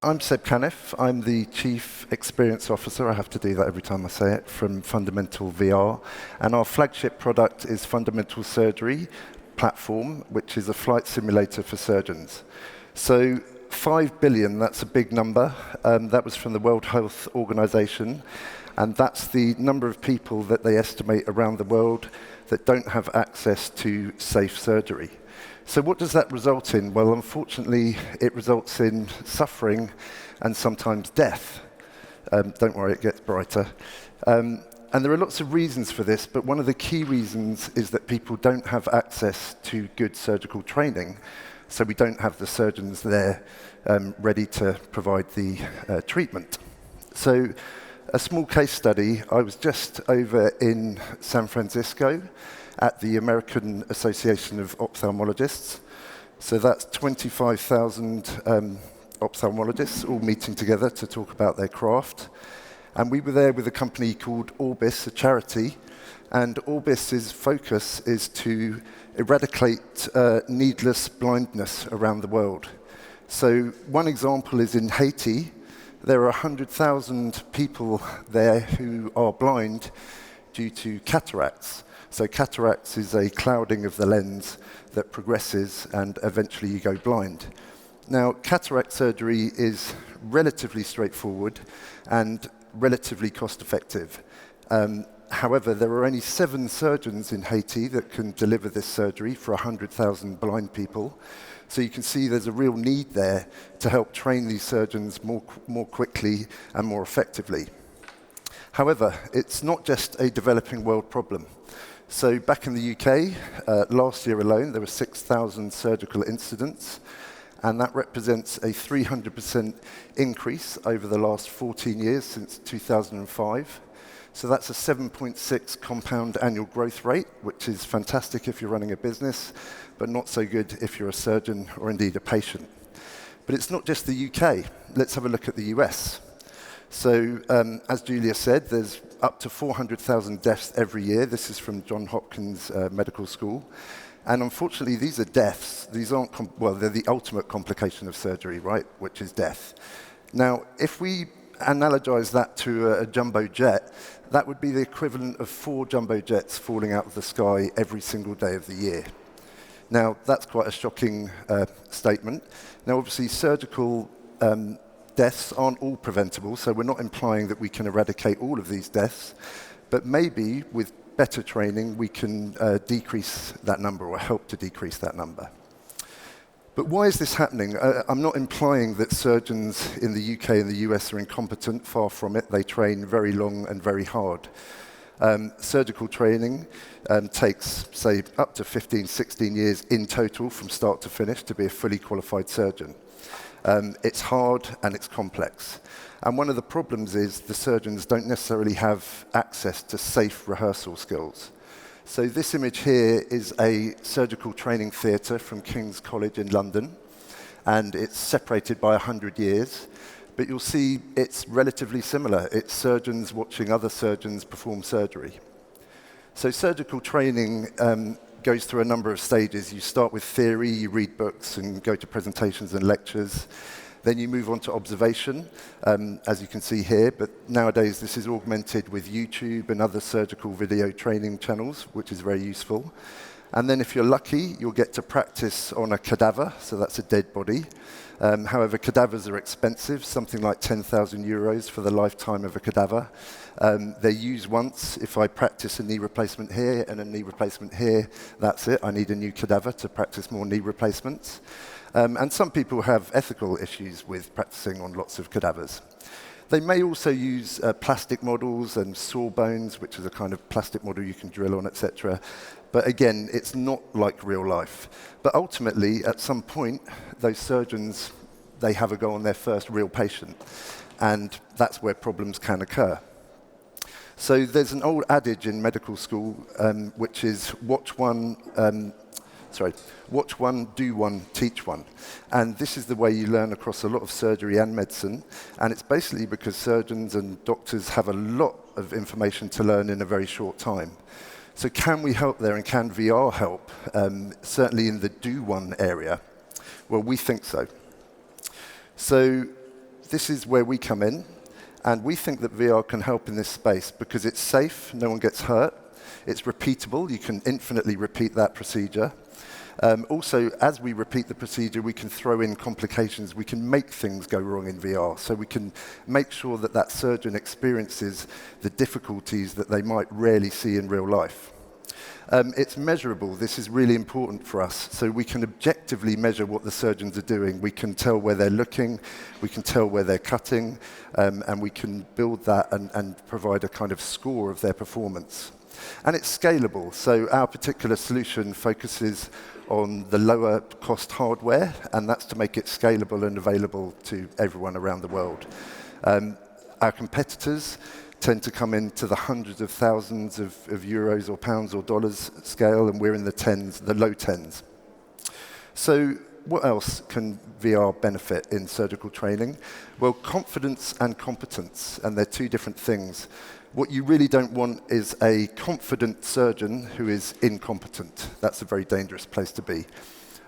I'm Seb Cannif. I'm the Chief Experience Officer, I have to do that every time I say it, from FundamentalVR. And our flagship product is Fundamental Surgery Platform, which is a flight simulator for surgeons. So 5 billion, that's a big number. That was from the World Health Organization. And that's the number of people that they estimate around the world that don't have access to safe surgery. So what does that result in? Well, unfortunately, it results in suffering and sometimes death. Don't worry, it gets brighter. And there are lots of reasons for this, but one of the key reasons is that people don't have access to good surgical training, so we don't have the surgeons there ready to provide the treatment. So a small case study, I was just over in San Francisco at the American Association of Ophthalmologists. So that's 25,000 ophthalmologists all meeting together to talk about their craft. And we were there with a company called Orbis, a charity, and Orbis's focus is to eradicate needless blindness around the world. So one example is in Haiti. There are 100,000 people there who are blind due to cataracts. So cataracts is a clouding of the lens that progresses and eventually you go blind. Now, cataract surgery is relatively straightforward and relatively cost-effective. However, there are only 7 surgeons in Haiti that can deliver this surgery for 100,000 blind people. So you can see there's a real need there to help train these surgeons more quickly and more effectively. However, it's not just a developing world problem. So back in the UK, last year alone, there were 6,000 surgical incidents, and that represents a 300% increase over the last 14 years since 2005. So that's a 7.6 compound annual growth rate, which is fantastic if you're running a business, but not so good if you're a surgeon or indeed a patient. But it's not just the UK. Let's have a look at the US. So as Julia said, there's up to 400,000 deaths every year. This is from Johns Hopkins Medical School. And unfortunately, these are deaths. These aren't, well, they're the ultimate complication of surgery, right, which is death. Now, if we analogize that to a jumbo jet, that would be the equivalent of 4 jumbo jets falling out of the sky every single day of the year. Now, that's quite a shocking statement. Now, obviously, surgical deaths aren't all preventable, so we're not implying that we can eradicate all of these deaths, but maybe with better training, we can decrease that number or help to decrease that number. But why is this happening? I'm not implying that surgeons in the UK and the US are incompetent, far from it. They train very long and very hard. Surgical training takes, say, up to 15, 16 years in total from start to finish to be a fully qualified surgeon. It's hard and it's complex. And one of the problems is the surgeons don't necessarily have access to safe rehearsal skills. So this image here is a surgical training theatre from King's College in London, and it's separated by 100 years. But you'll see it's relatively similar. It's surgeons watching other surgeons perform surgery. So surgical training goes through a number of stages. You start with theory, you read books and go to presentations and lectures. Then you move on to observation, as you can see here, but nowadays this is augmented with YouTube and other surgical video training channels, which is very useful. And then if you're lucky, you'll get to practice on a cadaver, so that's a dead body. However, cadavers are expensive, something like 10,000 euros for the lifetime of a cadaver. They're used once. If I practice a knee replacement here and a knee replacement here, that's it. I need a new cadaver to practice more knee replacements. And some people have ethical issues with practicing on lots of cadavers. They may also use plastic models and sawbones, which is a kind of plastic model you can drill on, etc. But again, it's not like real life. But ultimately, at some point, those surgeons, they have a go on their first real patient. And that's where problems can occur. So there's an old adage in medical school, which is watch one, do one, teach one. And this is the way you learn across a lot of surgery and medicine. And it's basically because surgeons and doctors have a lot of information to learn in a very short time. So can we help there, and can VR help? Certainly in the do one area. Well, we think so. So this is where we come in, and we think that VR can help in this space because it's safe, no one gets hurt, it's repeatable, you can infinitely repeat that procedure. Also, as we repeat the procedure, we can throw in complications. We can make things go wrong in VR. So we can make sure that that surgeon experiences the difficulties that they might rarely see in real life. It's measurable. This is really important for us. So we can objectively measure what the surgeons are doing. We can tell where they're looking. We can tell where they're cutting. And we can build that and provide a kind of score of their performance. And it's scalable. So our particular solution focuses on the lower cost hardware, and that's to make it scalable and available to everyone around the world. Our competitors tend to come into the hundreds of thousands of euros or pounds or dollars scale, and we're in the tens, the low tens. So what else can VR benefit in surgical training? Well, confidence and competence, and they're two different things. What you really don't want is a confident surgeon who is incompetent. That's a very dangerous place to be.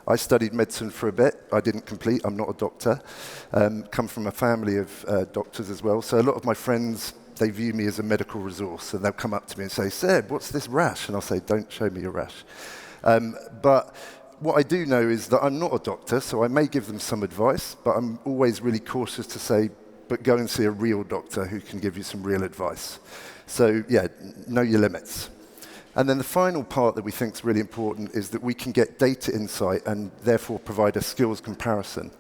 I studied medicine for a bit. I didn't complete. I'm not a doctor. Come from a family of doctors as well. So a lot of my friends, they view me as a medical resource, and they'll come up to me and say, "Seb, what's this rash?" And I'll say, "Don't show me your rash." But what I do know is that I'm not a doctor, so I may give them some advice, but I'm always really cautious to say, but go and see a real doctor who can give you some real advice. So yeah, know your limits. And then the final part that we think is really important is that we can get data insight and therefore provide a skills comparison.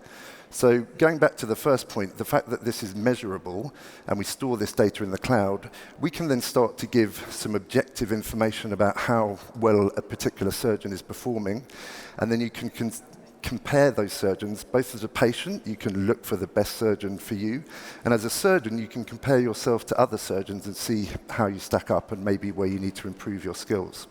So going back to the first point, the fact that this is measurable and we store this data in the cloud, we can then start to give some objective information about how well a particular surgeon is performing. And then you can compare those surgeons, both as a patient, you can look for the best surgeon for you, and as a surgeon, you can compare yourself to other surgeons and see how you stack up and maybe where you need to improve your skills.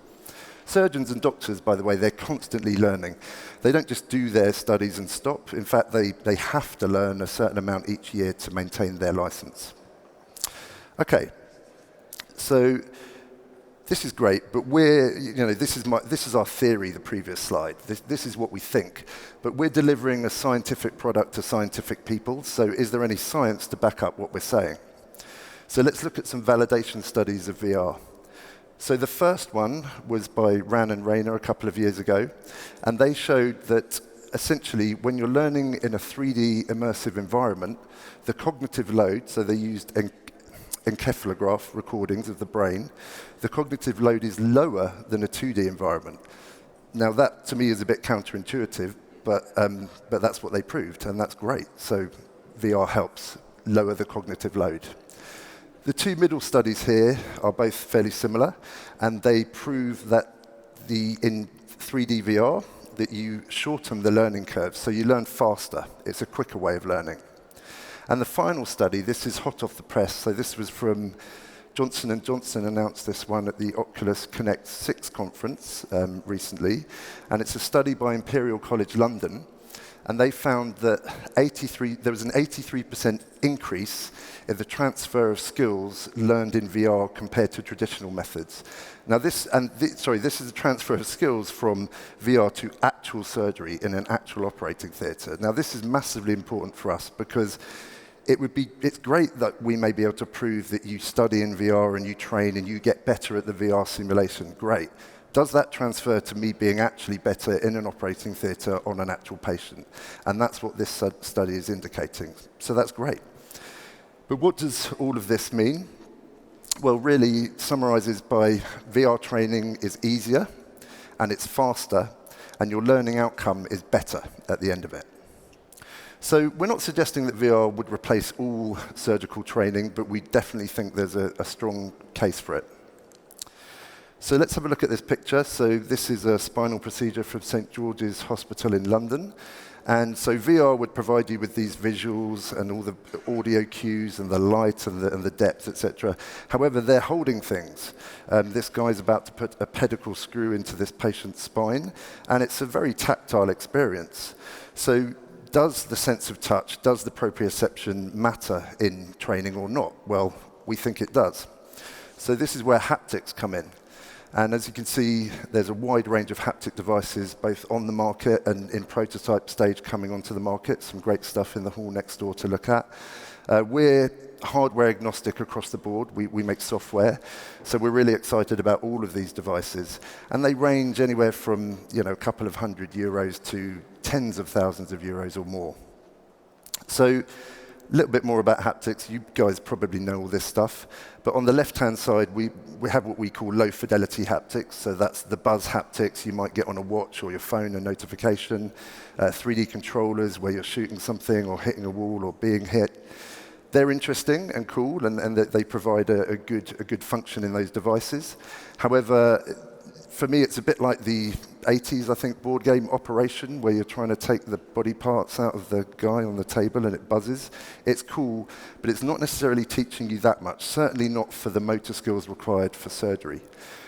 Surgeons and doctors, by the way, they're constantly learning. They don't just do their studies and stop. In fact, they have to learn a certain amount each year to maintain their license. Okay, so this is great, but this is our theory, the previous slide. This is what we think. But we're delivering a scientific product to scientific people, so is there any science to back up what we're saying? So let's look at some validation studies of VR. So the first one was by Ran and Rayner a couple of years ago, and they showed that essentially when you're learning in a 3D immersive environment, the cognitive load, so they used encephalograph recordings of the brain, the cognitive load is lower than a 2D environment. Now that to me is a bit counterintuitive, but that's what they proved, and that's great. So VR helps lower the cognitive load. The two middle studies here are both fairly similar, and they prove that in 3D VR that you shorten the learning curve, so you learn faster. It's a quicker way of learning. And the final study, this is hot off the press, so this was from Johnson & Johnson announced this one at the Oculus Connect 6 conference recently, and it's a study by Imperial College London, and they found that there was an 83% increase in the transfer of skills learned in VR compared to traditional methods. Now this is a transfer of skills from VR to actual surgery in an actual operating theatre. Now this is massively important for us because it's great that we may be able to prove that you study in VR and you train and you get better at the VR simulation. Great. Does that transfer to me being actually better in an operating theatre on an actual patient? And that's what this study is indicating. So that's great. But what does all of this mean? Well, really, it summarizes by VR training is easier and it's faster and your learning outcome is better at the end of it. So we're not suggesting that VR would replace all surgical training, but we definitely think there's a strong case for it. So let's have a look at this picture. So this is a spinal procedure from St. George's Hospital in London. And so VR would provide you with these visuals and all the audio cues and the light and the depth, etc. However, they're holding things. This guy's about to put a pedicle screw into this patient's spine, and it's a very tactile experience. So does the sense of touch, does the proprioception matter in training or not? Well, we think it does. So this is where haptics come in. And as you can see, there's a wide range of haptic devices, both on the market and in prototype stage coming onto the market. Some great stuff in the hall next door to look at. We're hardware agnostic across the board. We make software. So we're really excited about all of these devices. And they range anywhere from a couple of €100 to tens of thousands of euros or more. So a little bit more about haptics. You guys probably know all this stuff. But on the left-hand side, we have what we call low-fidelity haptics. So that's the buzz haptics you might get on a watch or your phone, a notification. 3D controllers where you're shooting something or hitting a wall or being hit. They're interesting and cool, and they provide a good function in those devices. However, for me, it's a bit like the 80s, I think, board game Operation, where you're trying to take the body parts out of the guy on the table and it buzzes. It's cool, but it's not necessarily teaching you that much, certainly not for the motor skills required for surgery.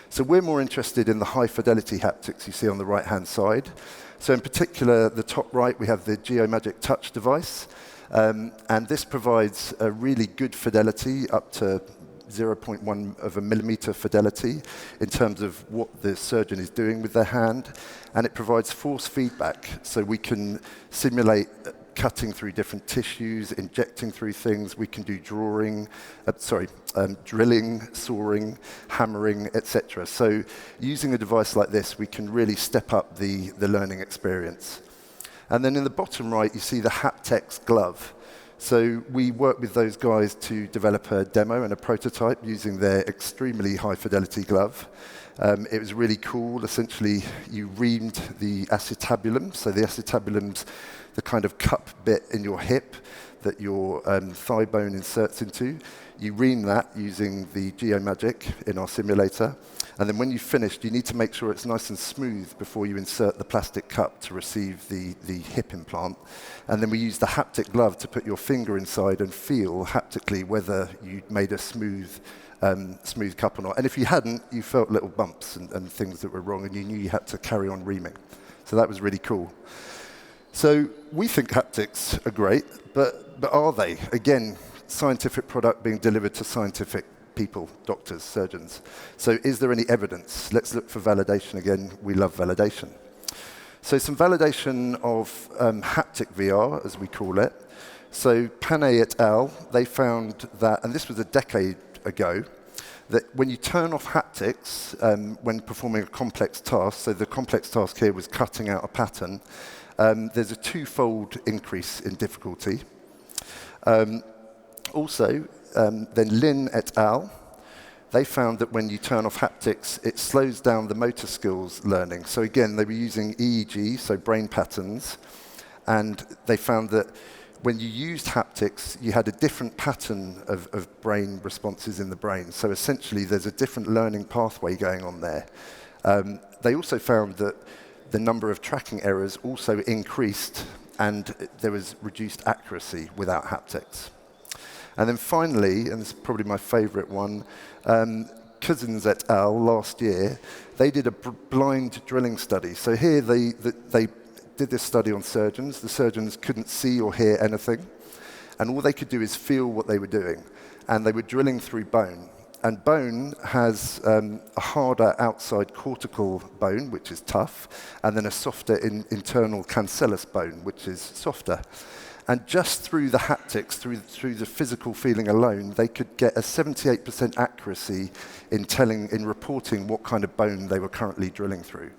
So we're more interested in the high-fidelity haptics you see on the right-hand side. So in particular, the top right, we have the Geomagic Touch device. And this provides a really good fidelity, up to 0.1 of a millimeter fidelity in terms of what the surgeon is doing with their hand. And it provides force feedback, so we can simulate cutting through different tissues, injecting through things. We can do drilling, sawing, hammering, etc. So using a device like this, we can really step up the learning experience. And then in the bottom right, you see the HAPTICS glove. So we worked with those guys to develop a demo and a prototype using their extremely high-fidelity glove. It was really cool. Essentially, you reamed the acetabulum. So the acetabulum's the kind of cup bit in your hip that your thigh bone inserts into. You ream that using the Geomagic in our simulator. And then when you've finished, you need to make sure it's nice and smooth before you insert the plastic cup to receive the hip implant. And then we use the haptic glove to put your finger inside and feel haptically whether you'd made a smooth cup or not. And if you hadn't, you felt little bumps and things that were wrong, and you knew you had to carry on reaming. So that was really cool. So we think haptics are great, but are they? Again, scientific product being delivered to scientific people, doctors, surgeons. So is there any evidence? Let's look for validation again. We love validation. So some validation of HapticVR, as we call it. So Panay et al., they found that, and this was a decade ago, that when you turn off haptics when performing a complex task, so the complex task here was cutting out a pattern, there's a twofold increase in difficulty. Also, then Lin et al., they found that when you turn off haptics, it slows down the motor skills learning. So again, they were using EEG, so brain patterns, and they found that when you used haptics, you had a different pattern of brain responses in the brain. So essentially, there's a different learning pathway going on there. They also found that the number of tracking errors also increased, and there was reduced accuracy without haptics. And then finally, and this is probably my favorite one, Cousins et al. Last year, they did a blind drilling study. So here they did this study on surgeons. The surgeons couldn't see or hear anything, and all they could do is feel what they were doing. And they were drilling through bone. And bone has a harder outside cortical bone, which is tough, and then a softer internal cancellous bone, which is softer. And just through the haptics, through the physical feeling alone, they could get a 78% accuracy in reporting what kind of bone they were currently drilling through.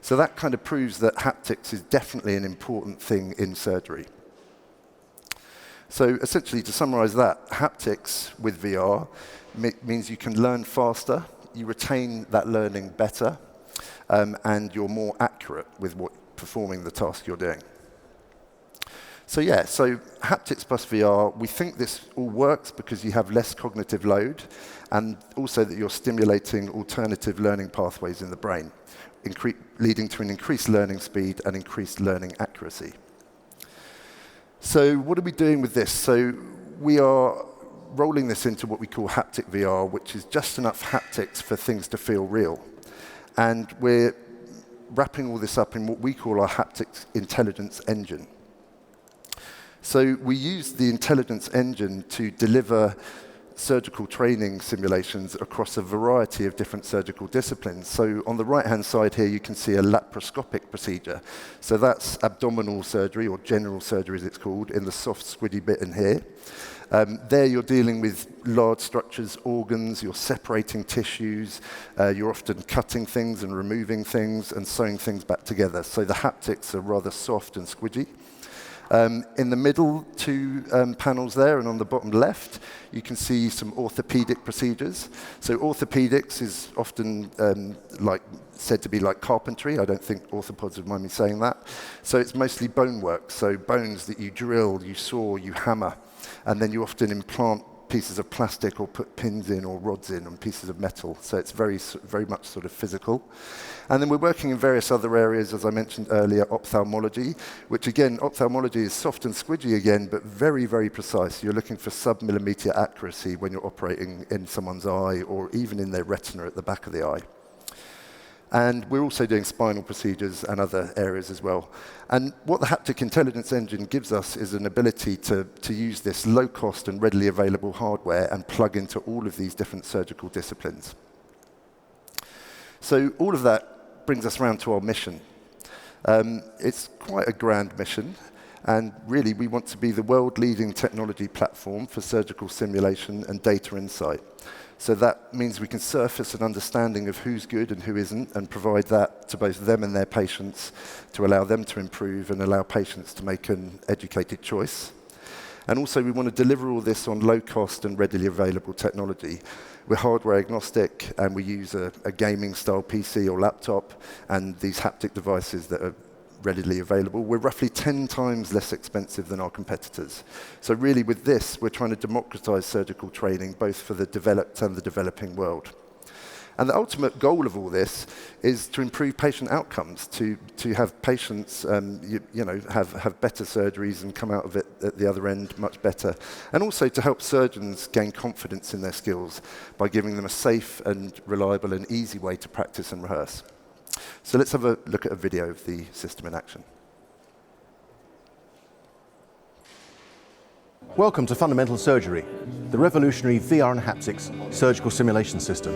So that kind of proves that haptics is definitely an important thing in surgery. So essentially, to summarize that, haptics with VR means you can learn faster, you retain that learning better, and you're more accurate with performing the task you're doing. So yeah, so haptics plus VR, we think this all works because you have less cognitive load, and also that you're stimulating alternative learning pathways in the brain, leading to an increased learning speed and increased learning accuracy. So what are we doing with this? So we are rolling this into what we call HapticVR, which is just enough haptics for things to feel real. And we're wrapping all this up in what we call our haptics intelligence engine. So we use the intelligence engine to deliver surgical training simulations across a variety of different surgical disciplines. So on the right-hand side here, you can see a laparoscopic procedure. So that's abdominal surgery, or general surgery as it's called, in the soft squidgy bit in here. There you're dealing with large structures, organs, you're separating tissues, you're often cutting things and removing things and sewing things back together. So the haptics are rather soft and squidgy. In the middle two panels there and on the bottom left, you can see some orthopedic procedures. So orthopedics is often said to be like carpentry. I don't think orthopods would mind me saying that. So it's mostly bone work, so bones that you drill, you saw, you hammer, and then you often implant pieces of plastic or put pins in or rods in on pieces of metal. So it's very much sort of physical. And then we're working in various other areas, as I mentioned earlier, ophthalmology, which again, ophthalmology is soft and squidgy again, but very, very precise. You're looking for sub-millimeter accuracy when you're operating in someone's eye or even in their retina at the back of the eye. And we're also doing spinal procedures and other areas as well. And what the Haptic Intelligence Engine gives us is an ability to use this low-cost and readily available hardware and plug into all of these different surgical disciplines. So all of that brings us around to our mission. It's quite a grand mission. And really, we want to be the world-leading technology platform for surgical simulation and data insight. So that means we can surface an understanding of who's good and who isn't, and provide that to both them and their patients to allow them to improve and allow patients to make an educated choice. And also, we want to deliver all this on low-cost and readily available technology. We're hardware agnostic, and we use a gaming-style PC or laptop and these haptic devices that are readily available. We're roughly 10 times less expensive than our competitors. So really with this, we're trying to democratize surgical training, both for the developed and the developing world. And the ultimate goal of all this is to improve patient outcomes, to have patients have better surgeries and come out of it at the other end much better. And also to help surgeons gain confidence in their skills by giving them a safe and reliable and easy way to practice and rehearse. So let's have a look at a video of the system in action. Welcome to Fundamental Surgery, the revolutionary VR and haptics surgical simulation system.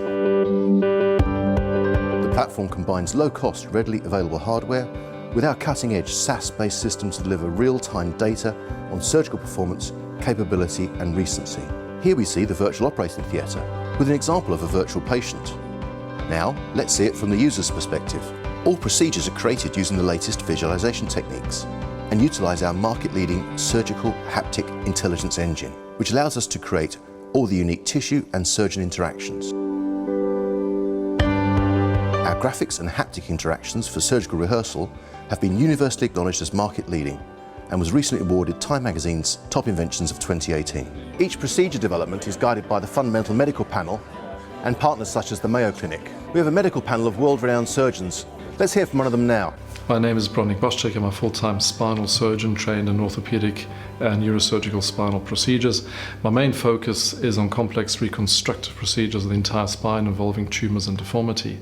The platform combines low-cost, readily available hardware with our cutting-edge SaaS-based system to deliver real-time data on surgical performance, capability and recency. Here we see the virtual operating theatre with an example of a virtual patient. Now, let's see it from the user's perspective. All procedures are created using the latest visualization techniques and utilize our market-leading surgical haptic intelligence engine, which allows us to create all the unique tissue and surgeon interactions. Our graphics and haptic interactions for surgical rehearsal have been universally acknowledged as market-leading and was recently awarded Time Magazine's Top Inventions of 2018. Each procedure development is guided by the Fundamental Medical Panel and partners such as the Mayo Clinic. We have a medical panel of world-renowned surgeons. Let's hear from one of them now. My name is Brodnik Boszczyk. I'm a full-time spinal surgeon trained in orthopedic and neurosurgical spinal procedures. My main focus is on complex reconstructive procedures of the entire spine involving tumors and deformity.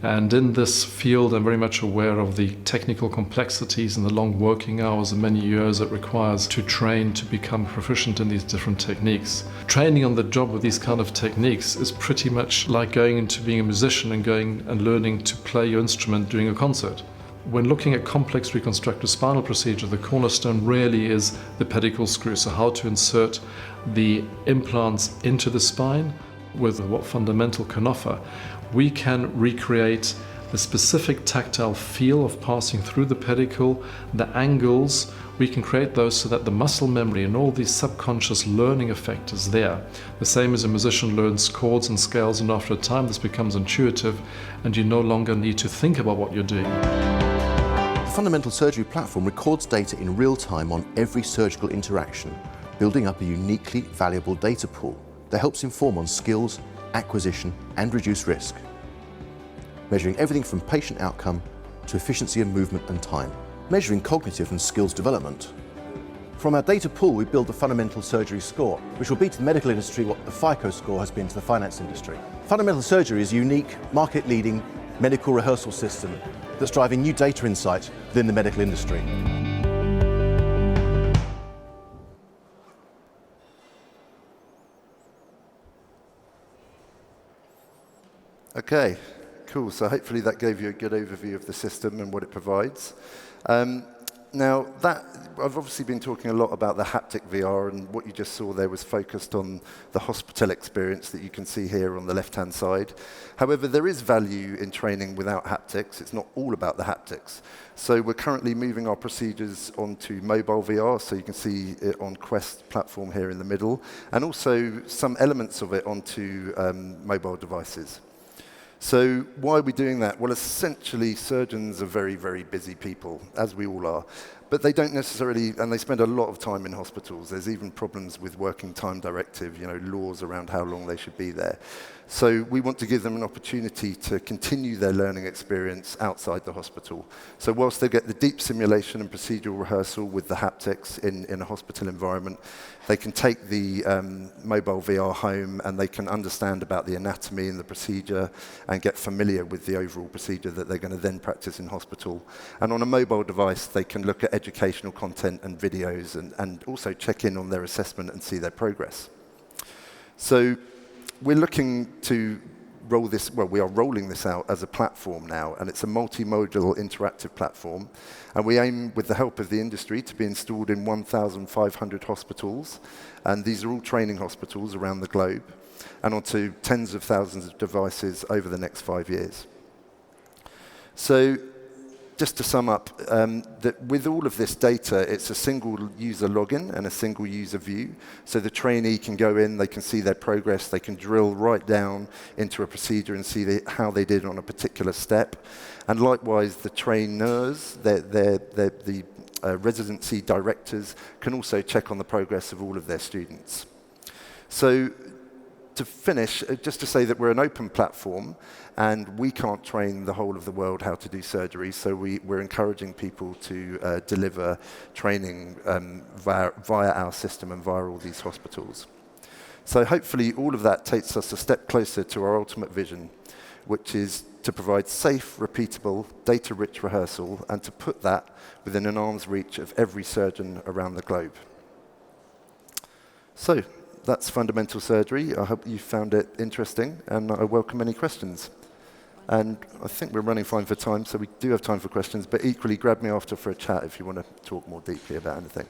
And in this field, I'm very much aware of the technical complexities and the long working hours and many years it requires to train to become proficient in these different techniques. Training on the job with these kind of techniques is pretty much like going into being a musician and going and learning to play your instrument during a concert. When looking at complex reconstructive spinal procedure, the cornerstone really is the pedicle screw, so how to insert the implants into the spine. With what Fundamental can offer, we can recreate the specific tactile feel of passing through the pedicle, the angles. We can create those so that the muscle memory and all these subconscious learning effect is there. The same as a musician learns chords and scales, and after a time this becomes intuitive and you no longer need to think about what you're doing. The Fundamental Surgery platform records data in real time on every surgical interaction, building up a uniquely valuable data pool that helps inform on skills, acquisition and reduce risk, measuring everything from patient outcome to efficiency of movement and time, measuring cognitive and skills development. From our data pool, we build the Fundamental Surgery score, which will be to the medical industry what the FICO score has been to the finance industry. Fundamental Surgery is a unique, market-leading medical rehearsal system that's driving new data insight within the medical industry. Okay, cool. So hopefully that gave you a good overview of the system and what it provides. Now, I've obviously been talking a lot about the HapticVR, and what you just saw there was focused on the hospital experience that you can see here on the left-hand side. However, there is value in training without haptics. It's not all about the haptics. So we're currently moving our procedures onto mobile VR, so you can see it on Quest platform here in the middle, and also some elements of it onto mobile devices. So why are we doing that? Well, essentially, surgeons are very, very busy people, as we all are. But they don't necessarily, and they spend a lot of time in hospitals. There's even problems with working time directive, laws around how long they should be there. So we want to give them an opportunity to continue their learning experience outside the hospital. So whilst they get the deep simulation and procedural rehearsal with the haptics in a hospital environment, they can take the mobile VR home and they can understand about the anatomy and the procedure and get familiar with the overall procedure that they're going to then practice in hospital. And on a mobile device, they can look at educational content and videos and also check in on their assessment and see their progress. So we're looking to roll this, well, we are rolling this out as a platform now, and it's a multimodal interactive platform. And we aim, with the help of the industry, to be installed in 1,500 hospitals. And these are all training hospitals around the globe, and onto tens of thousands of devices over the next 5 years. So just to sum up, that with all of this data, it's a single user login and a single user view. So the trainee can go in, they can see their progress, they can drill right down into a procedure and see how they did on a particular step. And likewise, the trainers, the residency directors, can also check on the progress of all of their students. So to finish, just to say that we're an open platform, and we can't train the whole of the world how to do surgery, so we're encouraging people to deliver training via our system and via all these hospitals. So hopefully all of that takes us a step closer to our ultimate vision, which is to provide safe, repeatable, data-rich rehearsal, and to put that within an arm's reach of every surgeon around the globe. So that's fundamental surgery. I hope you found it interesting, and I welcome any questions. And I think we're running fine for time, so we do have time for questions, but equally grab me after for a chat if you want to talk more deeply about anything.